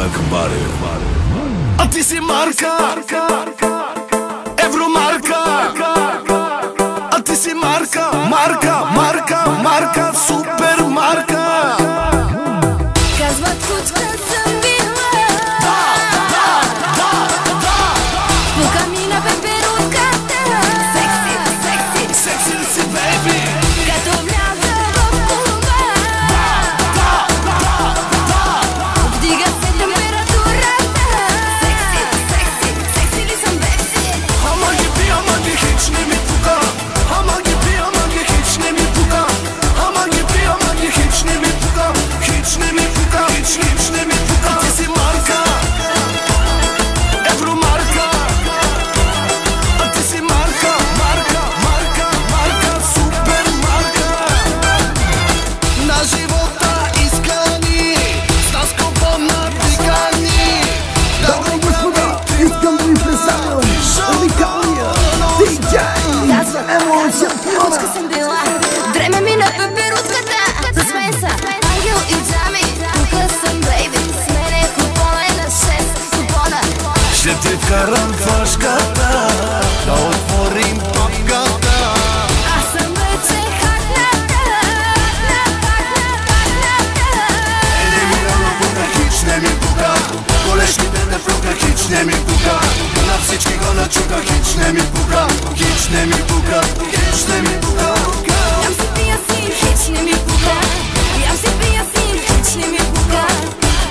е кабари. А ти си марка, евромарка. А ти си марка, марка, супер марка. Казват кучка съм била. Пука ми на пеперутката. Секси ли си, бейби? Като вляза в клуба. Вдига се температурата. Секси ли съм, бейби? Ама ги би, ама ги хич не ми пука. Ама ги би, ама ги хич не ми пука. Ама ги би, ама ги хич не ми пука. Хич не ми пука, хич не ми пука. Ти си марка, евромарка. А ти си марка, супер марка. На живота искани, с нас купона тикани. Дами и господа, искам да ви представя уникалния диджей Емоция Пиона. Кучка съм била. Време ми на пеперутката. Засмей са, ангел и джами. Пука съм, бейби. С мене купона е на 6 купона. Ще ти вкарам флашката, да отворим папката. Аз съм вече хакната. Елиминала пука, хич не ми пука. Колешките не фрука, хич не ми пука. На всички го начука, хич не ми пука. Хич не ми пука, хич не ми пука. Ям си пия син, хич не ми пука. Ям си пия син, хич не ми пука.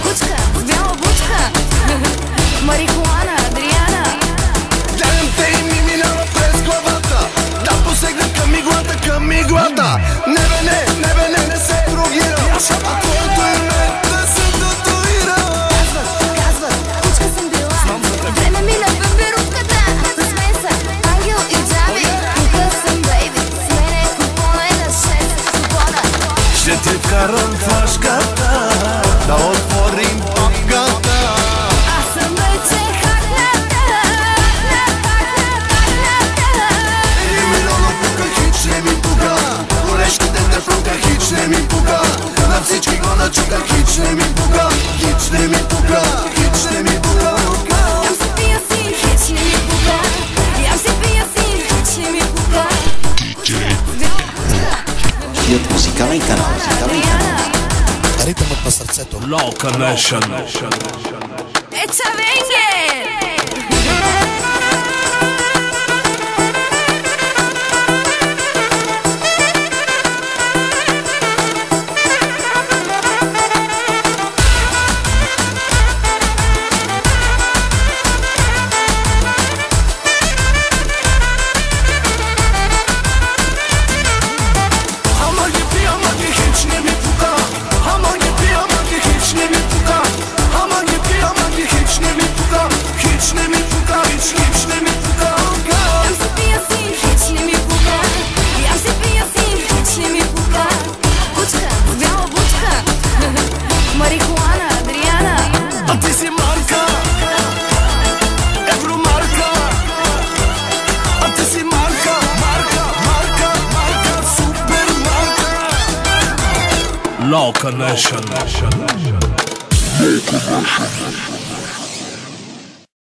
Кучка с бяла бучка. Марихуана, Адриана. Гледам те и ми минава през главата. Да посегна към иглата. Не се другирам. А твоето име да се татуира. Казват, кучка съм била. Време ми на пеперутката. Засмей са, ангел и джами. Пука съм, бейби. С мене купона е на 6 купона. Ще ти вкарам флашката, да отворим папката. Аз съм вече хакната. Елиминала пука, хич не ми пука. Колешките не фрука, хич не ми пука. На всички го начука, хич не ми пука. Хич не ми пука, хич не ми пука. Ям си пия син, хич не ми пука. Ям си пия син, хич не ми пука. Кият музикален канал. Ритъмът на сърцето. Local Nation. Ечавенге! Ама ги би, ама ги хич не ми пука. Ама ги би, ама ги хич не ми пука. Ама ги би, ама ги хич не ми пука. Хич не ми пука, хич не ми пука. Ям си пия син, хич не ми пука. Ям си пия син, хич не ми пука. Кучка с бяла бучка. Марихуана, Адриана. А ти си марка, евромарка. А ти си марка, супер марка. Local Nation.